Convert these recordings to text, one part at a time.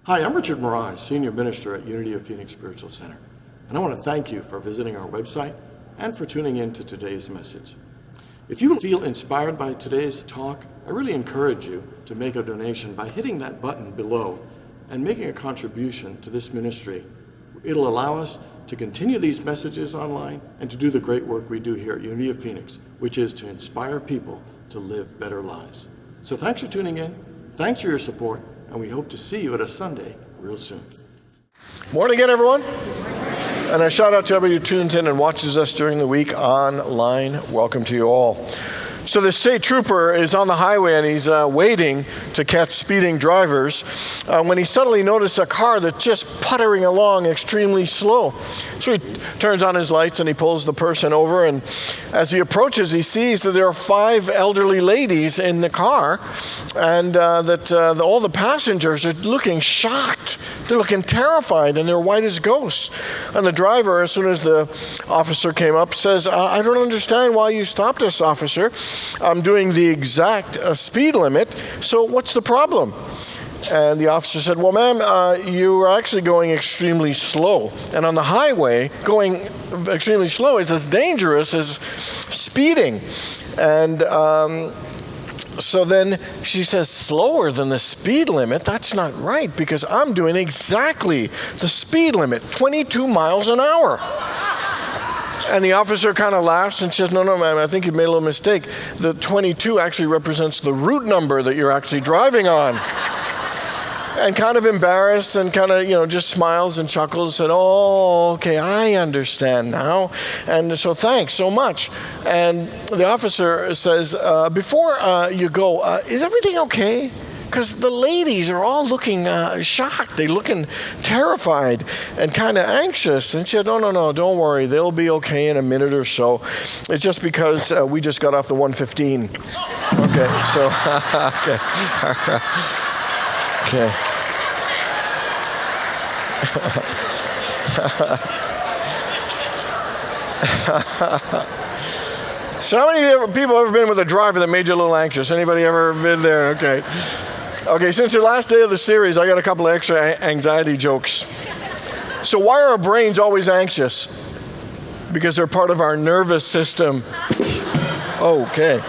Hi, I'm Richard Maraj, Senior Minister at Unity of Phoenix Spiritual Center, and I want to thank you for visiting our website and for tuning in to today's message. If you feel inspired by today's talk, I really encourage you to make a donation by hitting that button below and making a contribution to this ministry. It'll allow us to continue these messages online and to do the great work we do here at Unity of Phoenix, which is to inspire people to live better lives. So thanks for tuning in, thanks for your support, and we hope to see you at a Sunday real soon. Morning again, everyone. And a shout out to everybody who tunes in and watches us during the week online. Welcome to you all. So the state trooper is on the highway and he's waiting to catch speeding drivers when he suddenly noticed a car that's just puttering along extremely slow. So he turns on his lights and he pulls the person over, and as he approaches, he sees that there are 5 elderly ladies in the car, and that all the passengers are looking shocked. They're looking terrified, and they're white as ghosts. And the driver, as soon as the officer came up, says, I don't understand why you stopped us, officer. I'm doing the exact speed limit, so what's the problem? And the officer said, well, ma'am, you are actually going extremely slow. And on the highway, going extremely slow is as dangerous as speeding. And so then she says, slower than the speed limit? That's not right, because I'm doing exactly the speed limit, 22 miles an hour. And the officer kind of laughs and says, no, ma'am, I think you made a little mistake. The 22 actually represents the route number that you're actually driving on. And kind of embarrassed and kind of, just smiles and chuckles and said, oh, okay, I understand now. And so thanks so much. And the officer says, before you go, is everything okay? Because the ladies are all looking shocked. They're looking terrified and kind of anxious. And she said, no, don't worry. They'll be okay in a minute or so. It's just because we just got off the 115. Okay, so, okay. Okay. So how many people have ever been with a driver that made you a little anxious? Anybody ever been there? Okay, since the last day of the series, I got a couple of extra anxiety jokes. So why are our brains always anxious? Because they're part of our nervous system. Okay.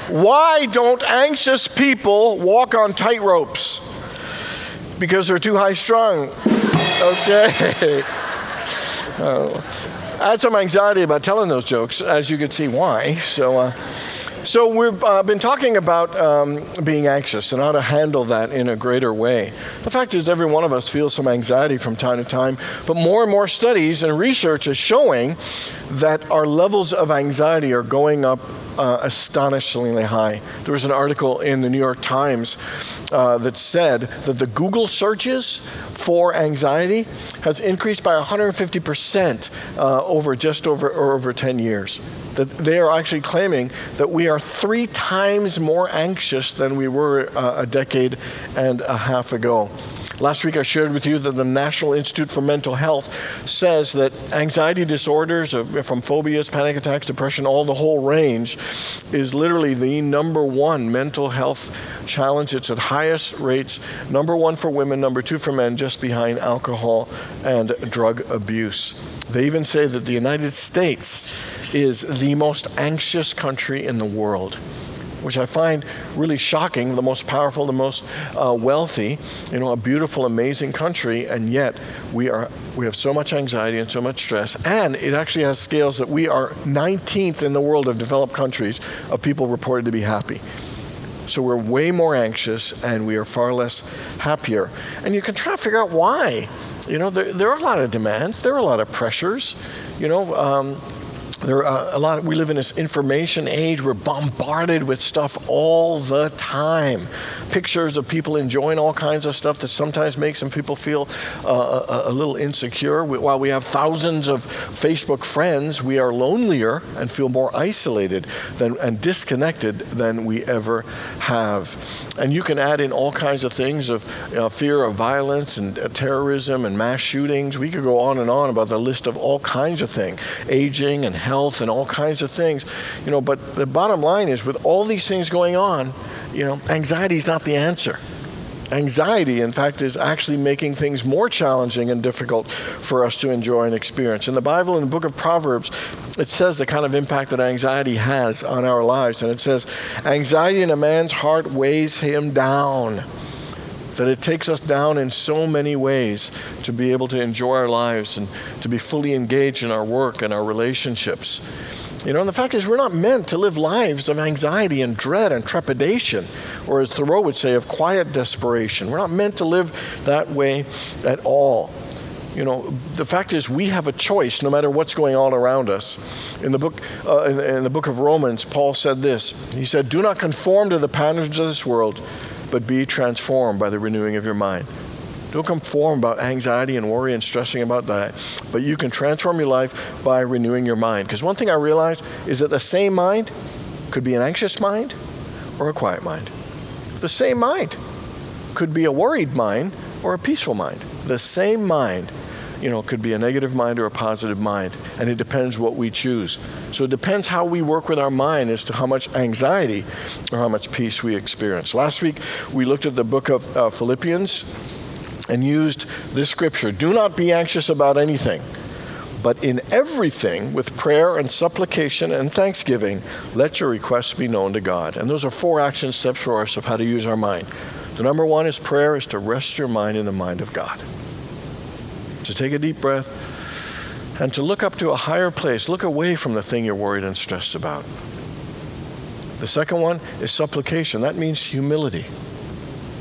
Why don't anxious people walk on tightropes? Because they're too high strung. Okay. I had some anxiety about telling those jokes, as you could see why. So we've been talking about being anxious and how to handle that in a greater way. The fact is, every one of us feels some anxiety from time to time, but more and more studies and research is showing that our levels of anxiety are going up astonishingly high. There was an article in the New York Times that said that the Google searches for anxiety has increased by 150% over 10 years. That they are actually claiming that we are 3 times more anxious than we were a decade and a half ago. Last week I shared with you that the National Institute for Mental Health says that anxiety disorders, from phobias, panic attacks, depression, all the whole range, is literally the number 1 mental health challenge. It's at highest rates, number 1 for women, number 2 for men, just behind alcohol and drug abuse. They even say that the United States is the most anxious country in the world, which I find really shocking. The most powerful, the most wealthy, a beautiful, amazing country, and yet we have so much anxiety and so much stress. And it actually has scales that we are 19th in the world of developed countries of people reported to be happy. So we're way more anxious and we are far less happier. And you can try to figure out why. There are a lot of demands. There are a lot of pressures. There are a lot. We live in this information age. We're bombarded with stuff all the time. Pictures of people enjoying all kinds of stuff that sometimes makes some people feel a little insecure. While we have thousands of Facebook friends, we are lonelier and feel more isolated and disconnected than we ever have. And you can add in all kinds of things of fear of violence and terrorism and mass shootings. We could go on and on about the list of all kinds of things, aging and health and all kinds of things. But the bottom line is, with all these things going on, anxiety is not the answer. Anxiety, in fact, is actually making things more challenging and difficult for us to enjoy and experience. In the Bible, in the book of Proverbs, it says the kind of impact that anxiety has on our lives. And it says, anxiety in a man's heart weighs him down. That it takes us down in so many ways to be able to enjoy our lives and to be fully engaged in our work and our relationships. And the fact is, we're not meant to live lives of anxiety and dread and trepidation, or as Thoreau would say, of quiet desperation. We're not meant to live that way at all. The fact is, we have a choice no matter what's going on around us. In the book of Romans, Paul said this. He said, "Do not conform to the patterns of this world, but be transformed by the renewing of your mind." Don't conform about anxiety and worry and stressing about that, but you can transform your life by renewing your mind. Because one thing I realized is that the same mind could be an anxious mind or a quiet mind. The same mind could be a worried mind or a peaceful mind. The same mind, could be a negative mind or a positive mind, and it depends what we choose. So it depends how we work with our mind as to how much anxiety or how much peace we experience. Last week, we looked at the book of Philippians and used this scripture. "Do not be anxious about anything, but in everything, with prayer and supplication and thanksgiving, let your requests be known to God." And those are 4 action steps for us of how to use our mind. The number 1 is prayer, is to rest your mind in the mind of God. To take a deep breath and to look up to a higher place. Look away from the thing you're worried and stressed about. The second one is supplication. That means humility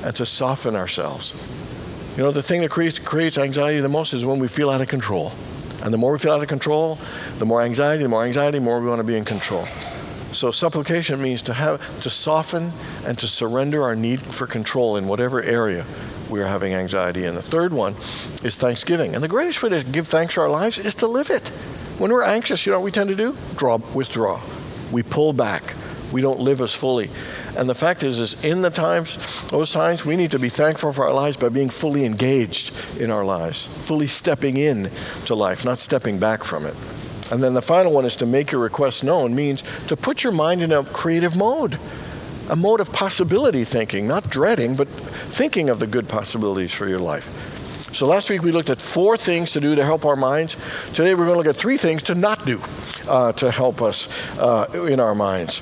and to soften ourselves. The thing that creates anxiety the most is when we feel out of control. And the more we feel out of control, the more anxiety, the more we want to be in control. So supplication means to soften and to surrender our need for control in whatever area we are having anxiety in. The third one is thanksgiving. And the greatest way to give thanks to our lives is to live it. When we're anxious, what we tend to do? Withdraw. We pull back. We don't live as fully. And the fact is in those times, we need to be thankful for our lives by being fully engaged in our lives, fully stepping in to life, not stepping back from it. And then the final one is to make your requests known, means to put your mind in a creative mode, a mode of possibility thinking, not dreading, but thinking of the good possibilities for your life. So last week we looked at 4 things to do to help our minds. Today we're going to look at 3 things to not do to help us in our minds.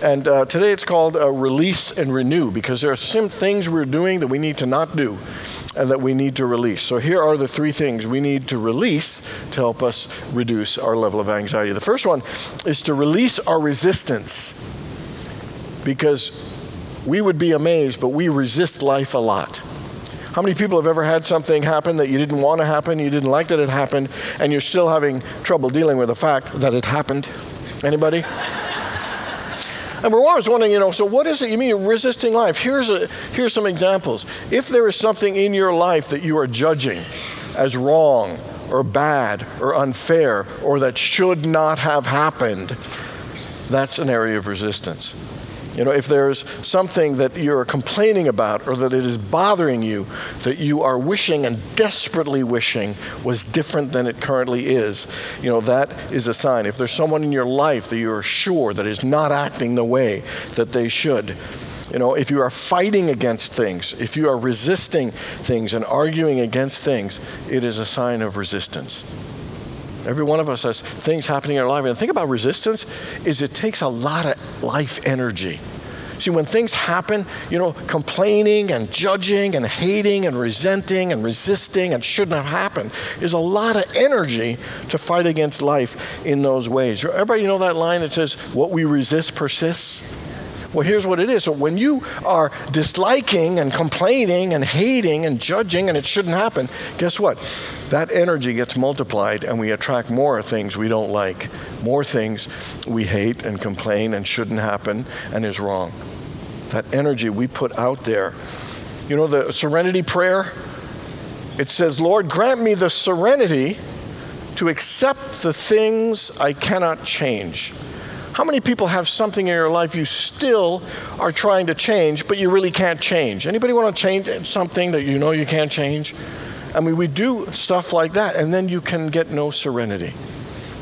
And today it's called release and renew, because there are some things we're doing that we need to not do and that we need to release. So here are the 3 things we need to release to help us reduce our level of anxiety. The first one is to release our resistance, because we would be amazed, but we resist life a lot. How many people have ever had something happen that you didn't want to happen, you didn't like that it happened, and you're still having trouble dealing with the fact that it happened? Anybody? And we're always wondering, so what is it you mean you're resisting life? Here's some examples. If there is something in your life that you are judging as wrong or bad or unfair or that should not have happened, that's an area of resistance. If there's something that you're complaining about or that it is bothering you, that you are wishing and desperately wishing was different than it currently is, that is a sign. If there's someone in your life that you're sure that is not acting the way that they should, if you are fighting against things, if you are resisting things and arguing against things, it is a sign of resistance. Every one of us has things happening in our life. And the thing about resistance is it takes a lot of life energy. See, when things happen, complaining and judging and hating and resenting and resisting and shouldn't have happened is a lot of energy to fight against life in those ways. Everybody know that line that says, "What we resist persists"? Well, here's what it is. So when you are disliking and complaining and hating and judging and it shouldn't happen, guess what? That energy gets multiplied and we attract more things we don't like, more things we hate and complain and shouldn't happen and is wrong. That energy we put out there. The serenity prayer, it says, "Lord, grant me the serenity to accept the things I cannot change." How many people have something in your life you still are trying to change, but you really can't change? Anybody want to change something that you can't change? I mean, we do stuff like that, and then you can get no serenity.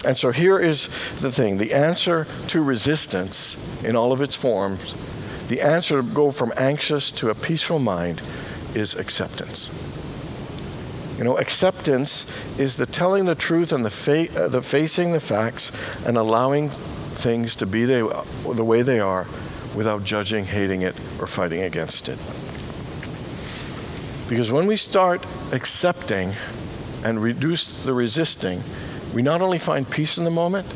And so here is the thing. The answer to resistance in all of its forms, the answer to go from anxious to a peaceful mind is acceptance. Acceptance is the telling the truth and the facing the facts and allowing things to be the way they are without judging, hating it, or fighting against it. Because when we start accepting and reduce the resisting, we not only find peace in the moment,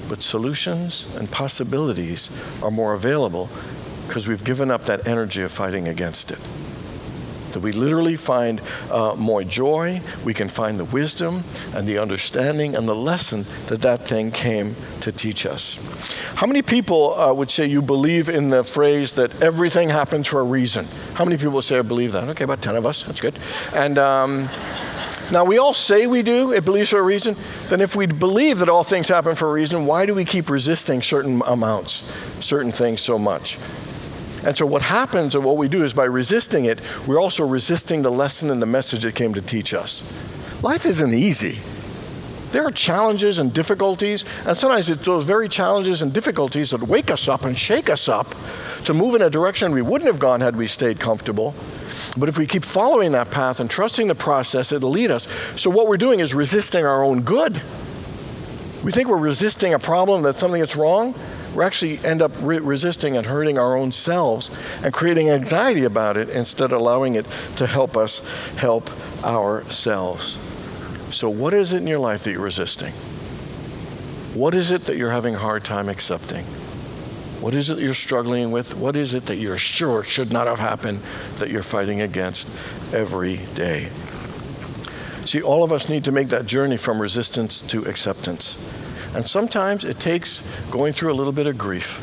but solutions and possibilities are more available because we've given up that energy of fighting against it. That we literally find more joy, we can find the wisdom and the understanding and the lesson that thing came to teach us. How many people would say you believe in the phrase that everything happens for a reason? How many people would say I believe that? Okay, about 10 of us, that's good. And now we all say we do, it believes for a reason. Then if we believe that all things happen for a reason, why do we keep resisting certain amounts, certain things so much? And so what happens and what we do is by resisting it, we're also resisting the lesson and the message it came to teach us. Life isn't easy. There are challenges and difficulties, and sometimes it's those very challenges and difficulties that wake us up and shake us up to move in a direction we wouldn't have gone had we stayed comfortable. But if we keep following that path and trusting the process, it'll lead us. So what we're doing is resisting our own good. We think we're resisting a problem, that's something that's wrong. We actually end up resisting and hurting our own selves and creating anxiety about it instead of allowing it to help us help ourselves. So what is it in your life that you're resisting? What is it that you're having a hard time accepting? What is it you're struggling with? What is it that you're sure should not have happened that you're fighting against every day? See, all of us need to make that journey from resistance to acceptance. And sometimes it takes going through a little bit of grief.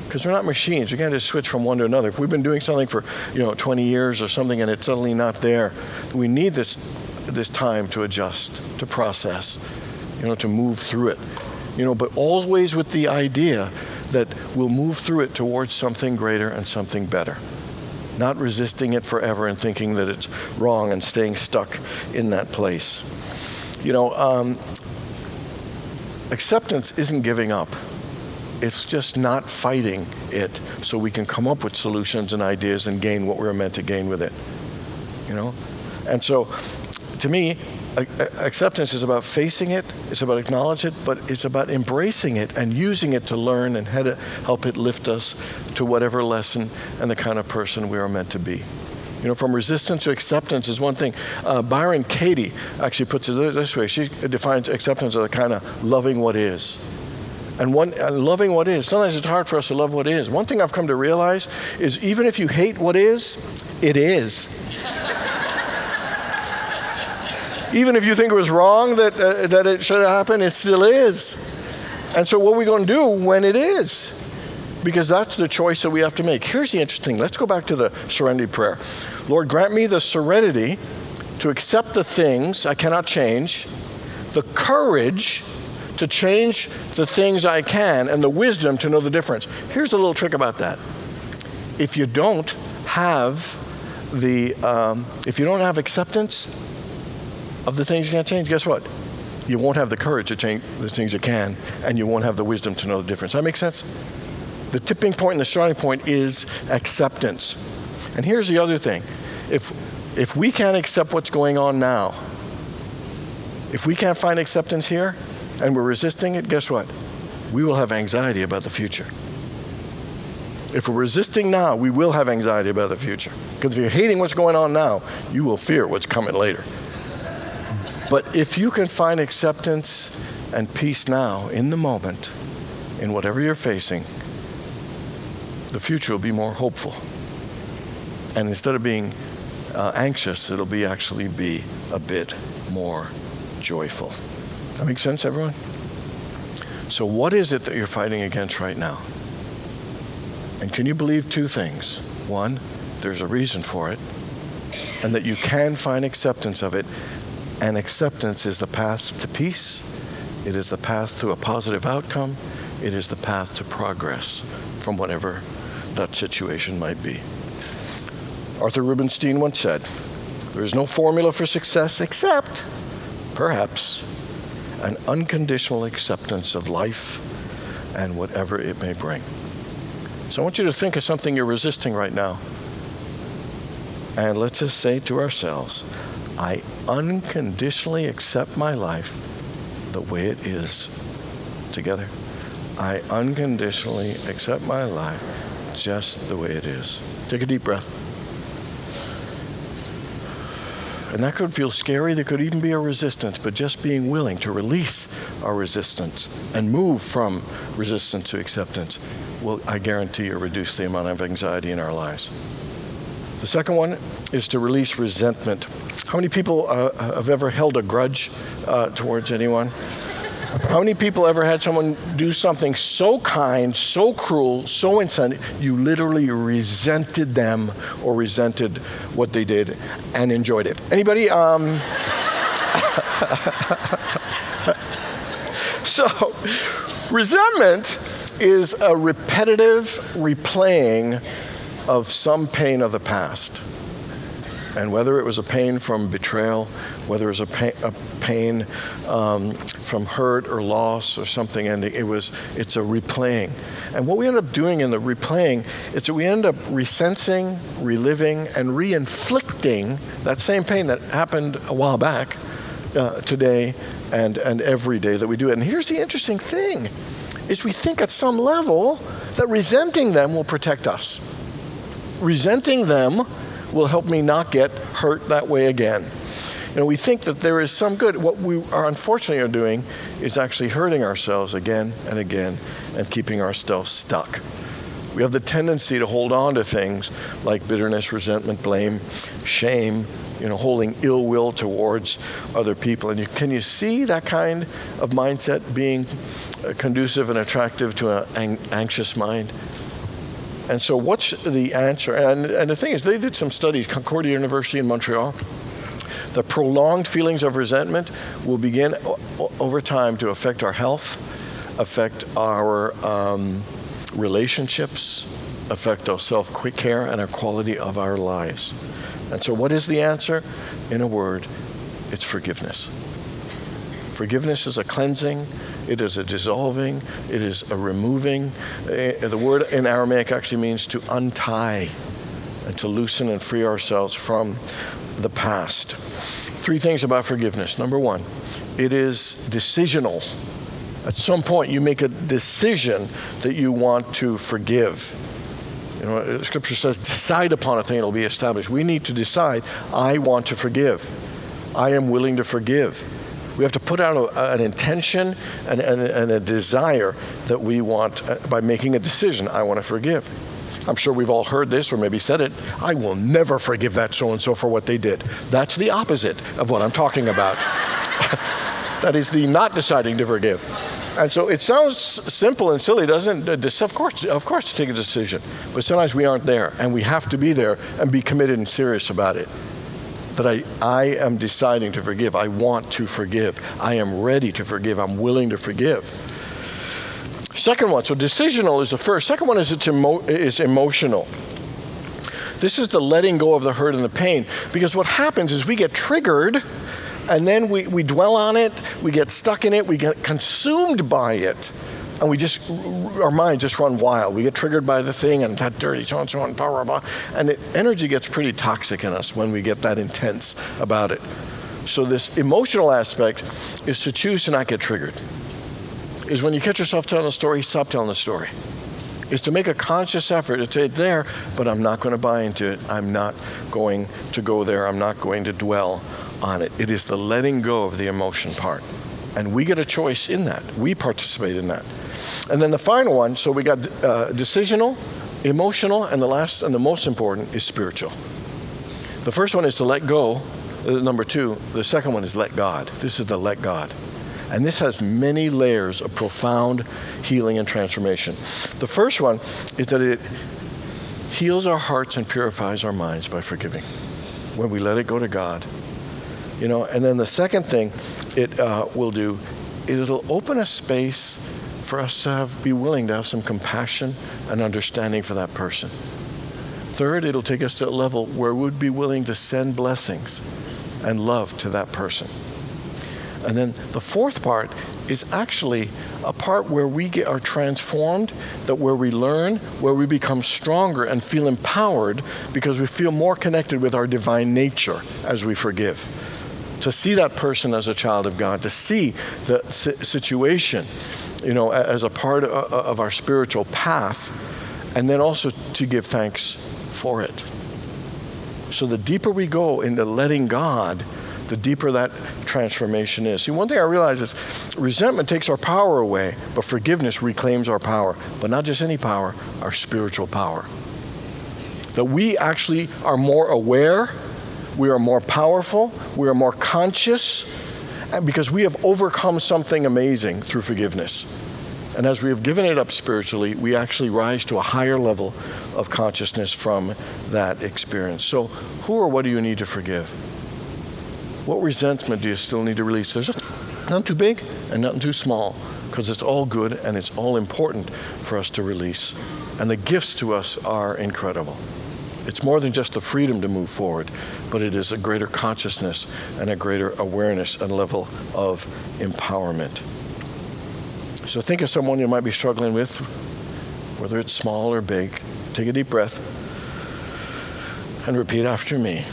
Because we're not machines. We can't just switch from one to another. If we've been doing something for 20 years or something and it's suddenly not there, we need this time to adjust, to process, to move through it. But always with the idea that we'll move through it towards something greater and something better. Not resisting it forever and thinking that it's wrong and staying stuck in that place. Acceptance isn't giving up. It's just not fighting it so we can come up with solutions and ideas and gain what we're meant to gain with it. And so, to me, acceptance is about facing it, it's about acknowledging it, but it's about embracing it and using it to learn and help it lift us to whatever lesson and the kind of person we are meant to be. From resistance to acceptance is one thing. Byron Katie actually puts it this way. She defines acceptance as a kind of loving what is. And loving what is. Sometimes it's hard for us to love what is. One thing I've come to realize is even if you hate what is, it is. Even if you think it was wrong that it should have happened, it still is. And so what are we going to do when it is? Because that's the choice that we have to make. Here's the interesting thing. Let's go back to the serenity prayer. Lord, grant me the serenity to accept the things I cannot change, the courage to change the things I can, and the wisdom to know the difference. Here's a little trick about that. If you don't have acceptance of the things you can't change, guess what? You won't have the courage to change the things you can, and you won't have the wisdom to know the difference. That makes sense? The tipping point and the starting point is acceptance. And here's the other thing. If we can't accept what's going on now, if we can't find acceptance here and we're resisting it, guess what? We will have anxiety about the future. If we're resisting now, we will have anxiety about the future. Because if you're hating what's going on now, you will fear what's coming later. But if you can find acceptance and peace now, in the moment, in whatever you're facing, the future will be more hopeful. And instead of being anxious, it'll actually be a bit more joyful. That makes sense, everyone? So what is it that you're fighting against right now? And can you believe two things? One, there's a reason for it, and that you can find acceptance of it. And acceptance is the path to peace. It is the path to a positive outcome. It is the path to progress from whatever that situation might be. Arthur Rubinstein once said, there is no formula for success except, perhaps, an unconditional acceptance of life and whatever it may bring. So I want you to think of something you're resisting right now. And let's just say to ourselves, I unconditionally accept my life the way it is. Together. I unconditionally accept my life just the way it is. Take a deep breath. And that could feel scary. There could even be a resistance, but just being willing to release our resistance and move from resistance to acceptance will, I guarantee you, reduce the amount of anxiety in our lives. The second one is to release resentment. How many people have ever held a grudge towards anyone? How many people ever had someone do something so kind, so cruel, so insensitive, you literally resented them or resented what they did and enjoyed it? Anybody? So, resentment is a repetitive replaying of some pain of the past. And whether it was a pain from betrayal, whether it was a pain from hurt or loss or something ending, it's a replaying. And what we end up doing in the replaying is that we end up resensing, reliving, and re-inflicting that same pain that happened a while back today and every day that we do it. And here's the interesting thing, is we think at some level that resenting them will protect us. Resenting them will help me not get hurt that way again. You know, we think that there is some good. What we are unfortunately are doing is actually hurting ourselves again and again and keeping ourselves stuck. We have the tendency to hold on to things like bitterness, resentment, blame, shame, holding ill will towards other people. And can you see that kind of mindset being conducive and attractive to an anxious mind? And so what's the answer? And the thing is, they did some studies, Concordia University in Montreal. The prolonged feelings of resentment will begin over time to affect our health, affect our relationships, affect our self-care and our quality of our lives. And so what is the answer? In a word, it's forgiveness. Forgiveness is a cleansing. It is a dissolving. It is a removing. The word in Aramaic actually means to untie and to loosen and free ourselves from the past. 3 things about forgiveness. Number 1, it is decisional. At some point, you make a decision that you want to forgive. Scripture says, decide upon a thing, it'll be established. We need to decide, I want to forgive. I am willing to forgive. We have to put out an intention and a desire that we want by making a decision, I want to forgive. I'm sure we've all heard this or maybe said it, I will never forgive that so-and-so for what they did. That's the opposite of what I'm talking about. That is the not deciding to forgive. And so it sounds simple and silly, doesn't it? Of course, to take a decision. But sometimes we aren't there, and we have to be there and be committed and serious about it. That I am deciding to forgive. I want to forgive. I am ready to forgive. I'm willing to forgive. Second one, so decisional is the first. Second one is is emotional. This is the letting go of the hurt and the pain. Because what happens is we get triggered, and then we dwell on it, we get stuck in it, we get consumed by it, and our mind just run wild. We get triggered by the thing, and that dirty, so and so, and blah, blah, blah. And energy gets pretty toxic in us when we get that intense about it. So this emotional aspect is to choose to not get triggered. Is when you catch yourself telling a story, stop telling the story. Is to make a conscious effort to say it's there, but I'm not going to buy into it. I'm not going to go there. I'm not going to dwell on it. It is the letting go of the emotion part. And we get a choice in that. We participate in that. And then the final one, so we got decisional, emotional, and the last and the most important is spiritual. The first one is to let go. Number 2, the second one is let God. This is the let God. And this has many layers of profound healing and transformation. The first one is that it heals our hearts and purifies our minds by forgiving. When we let it go to God. And then the second thing it will do, it'll open a space for us to be willing to have some compassion and understanding for that person. Third, it'll take us to a level where we'd be willing to send blessings and love to that person. And then the fourth part is actually a part where we are transformed, that where we learn, where we become stronger and feel empowered because we feel more connected with our divine nature as we forgive. To see that person as a child of God, to see the situation, as a part of our spiritual path, and then also to give thanks for it. So the deeper we go into letting God, the deeper that transformation is. See, one thing I realize is resentment takes our power away, but forgiveness reclaims our power. But not just any power, our spiritual power. That we actually are more aware, we are more powerful, we are more conscious, because we have overcome something amazing through forgiveness. And as we have given it up spiritually, we actually rise to a higher level of consciousness from that experience. So who or what do you need to forgive? What resentment do you still need to release? There's nothing too big and nothing too small, because it's all good and it's all important for us to release. And the gifts to us are incredible. It's more than just the freedom to move forward, but it is a greater consciousness and a greater awareness and level of empowerment. So think of someone you might be struggling with, whether it's small or big. Take a deep breath and repeat after me.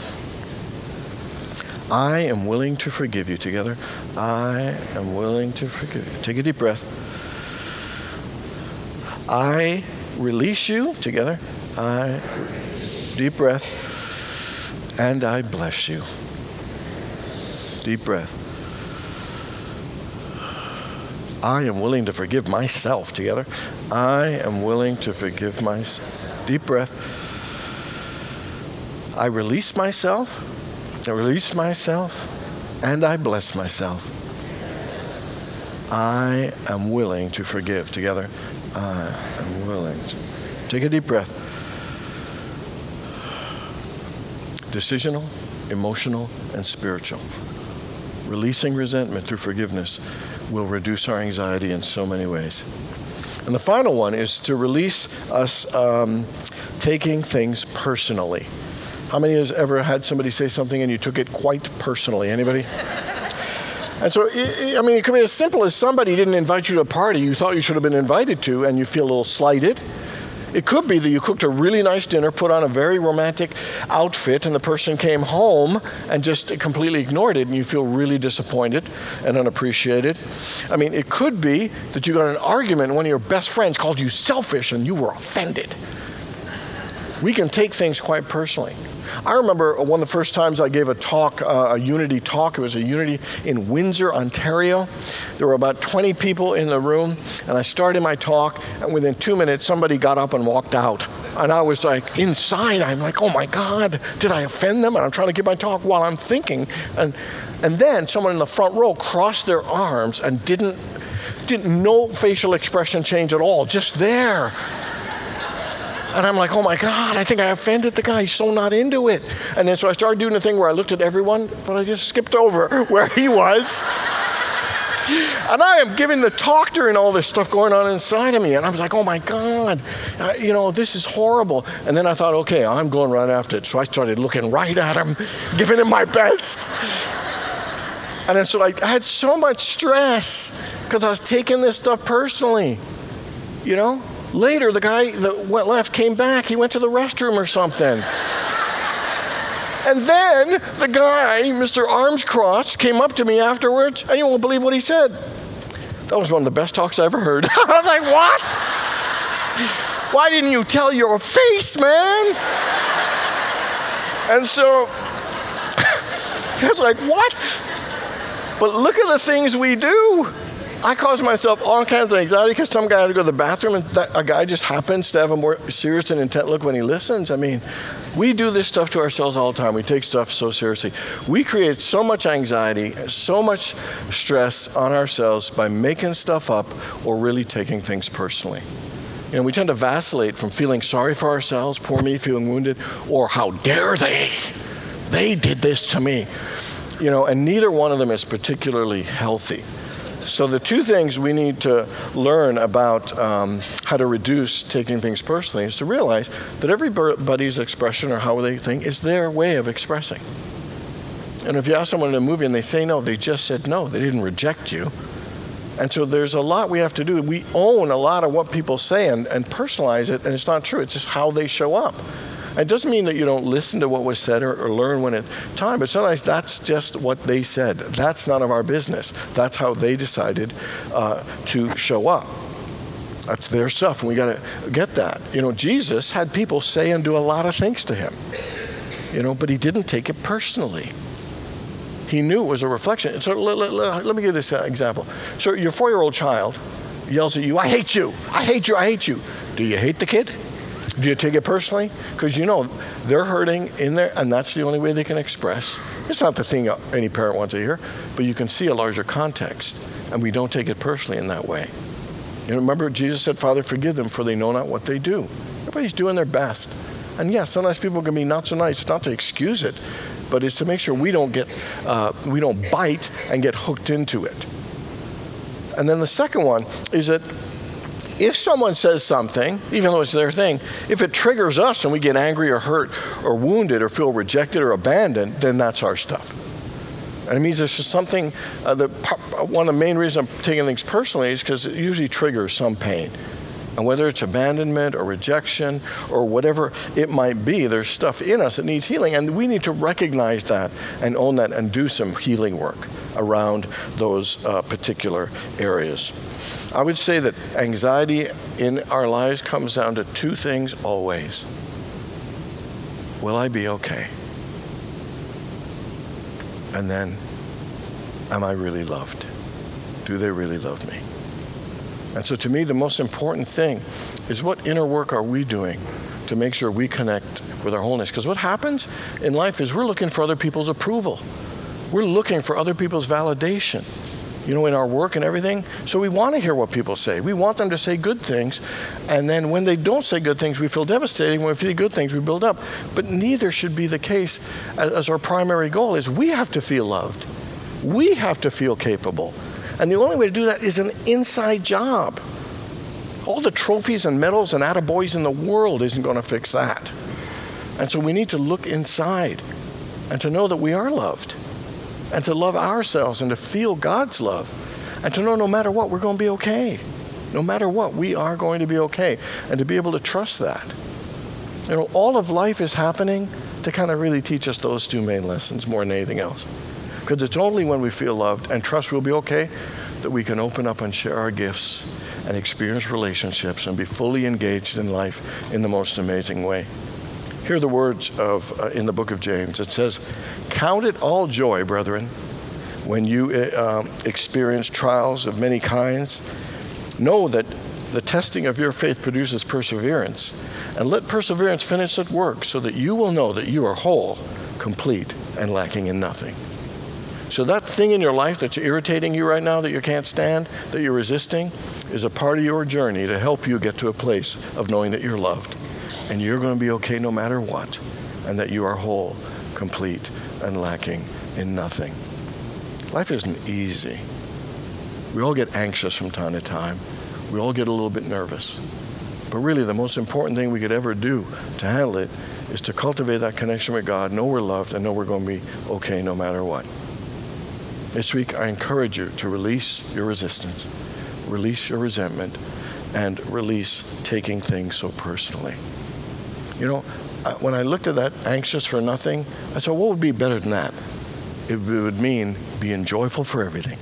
I am willing to forgive you. Together. I am willing to forgive you. Take a deep breath. I release you. Together. Deep breath. And I bless you. Deep breath. I am willing to forgive myself. Together. I am willing to forgive myself. Deep breath. I release myself. I release myself. And I bless myself. I am willing to forgive. Together. I am willing to. Take a deep breath. Decisional, emotional, and spiritual. Releasing resentment through forgiveness will reduce our anxiety in so many ways. And the final one is to release us taking things personally. How many has ever had somebody say something and you took it quite personally? Anybody? And so, it could be as simple as somebody didn't invite you to a party you thought you should have been invited to, and you feel a little slighted. It could be that you cooked a really nice dinner, put on a very romantic outfit, and the person came home and just completely ignored it, and you feel really disappointed and unappreciated. It could be that you got in an argument and one of your best friends called you selfish and you were offended. We can take things quite personally. I remember one of the first times I gave a talk, a unity talk. It was a unity in Windsor, Ontario. There were about 20 people in the room, and I started my talk, and within 2 minutes, somebody got up and walked out. And I was like, inside, I'm like, oh my God, did I offend them? And I'm trying to give my talk while I'm thinking. And then someone in the front row crossed their arms and didn't no facial expression change at all, just there. And I'm like, oh my God, I think I offended the guy. He's so not into it. And then so I started doing the thing where I looked at everyone, but I just skipped over where he was. And I am giving the talk during all this stuff going on inside of me. And I was like, oh my God, this is horrible. And then I thought, okay, I'm going right after it. So I started looking right at him, giving him my best. And then so I had so much stress because I was taking this stuff personally, Later, the guy that went left came back. He went to the restroom or something. And then the guy, Mr. Arms Crossed, came up to me afterwards, and you won't believe what he said. That was one of the best talks I ever heard. I was like, what? Why didn't you tell your face, man? And so I was like, what? But look at the things we do. I cause myself all kinds of anxiety because some guy had to go to the bathroom, and a guy just happens to have a more serious and intent look when he listens. We do this stuff to ourselves all the time. We take stuff so seriously. We create so much anxiety, so much stress on ourselves by making stuff up or really taking things personally. We tend to vacillate from feeling sorry for ourselves, poor me, feeling wounded, or how dare they? They did this to me. And neither one of them is particularly healthy. So the two things we need to learn about how to reduce taking things personally is to realize that everybody's expression or how they think is their way of expressing. And if you ask someone in a movie and they say no, they just said no. They didn't reject you. And so there's a lot we have to do. We own a lot of what people say and personalize it, and it's not true. It's just how they show up. It doesn't mean that you don't listen to what was said or learn when it's time, but sometimes that's just what they said. That's none of our business. That's how they decided to show up. That's their stuff, and we got to get that. Jesus had people say and do a lot of things to him, but he didn't take it personally. He knew it was a reflection. So let me give this example. So your 4-year-old child yells at you, "I hate you, I hate you, I hate you." Do you hate the kid? Do you take it personally? Because they're hurting in there, and that's the only way they can express. It's not the thing any parent wants to hear, but you can see a larger context, and we don't take it personally in that way. Remember Jesus said, "Father, forgive them, for they know not what they do." Everybody's doing their best. And yeah, sometimes people can be not so nice. It's not to excuse it, but it's to make sure we don't bite and get hooked into it. And then the second one is that if someone says something, even though it's their thing, if it triggers us and we get angry or hurt or wounded or feel rejected or abandoned, then that's our stuff. And it means there's just something, one of the main reasons I'm taking things personally is because it usually triggers some pain. And whether it's abandonment or rejection or whatever it might be, there's stuff in us that needs healing. And we need to recognize that and own that and do some healing work around those particular areas. I would say that anxiety in our lives comes down to two things always. Will I be okay? And then, am I really loved? Do they really love me? And so to me, the most important thing is what inner work are we doing to make sure we connect with our wholeness? Because what happens in life is we're looking for other people's approval. We're looking for other people's validation, in our work and everything. So we want to hear what people say. We want them to say good things. And then when they don't say good things, we feel devastated. When we say good things, we build up. But neither should be the case as our primary goal is we have to feel loved. We have to feel capable. And the only way to do that is an inside job. All the trophies and medals and attaboys in the world isn't going to fix that. And so we need to look inside and to know that we are loved and to love ourselves and to feel God's love and to know no matter what, we're going to be okay. No matter what, we are going to be okay, and to be able to trust that. All of life is happening to kind of really teach us those two main lessons more than anything else. Because it's only when we feel loved and trust we'll be okay that we can open up and share our gifts and experience relationships and be fully engaged in life in the most amazing way. Here are the words in the book of James. It says, "Count it all joy, brethren, when you experience trials of many kinds. Know that the testing of your faith produces perseverance. And let perseverance finish its work so that you will know that you are whole, complete, and lacking in nothing." So that thing in your life that's irritating you right now, that you can't stand, that you're resisting, is a part of your journey to help you get to a place of knowing that you're loved. And you're going to be okay no matter what. And that you are whole, complete, and lacking in nothing. Life isn't easy. We all get anxious from time to time. We all get a little bit nervous. But really, the most important thing we could ever do to handle it is to cultivate that connection with God, know we're loved, and know we're going to be okay no matter what. This week, I encourage you to release your resistance, release your resentment, and release taking things so personally. When I looked at that anxious for nothing, I thought, what would be better than that? It would mean being joyful for everything.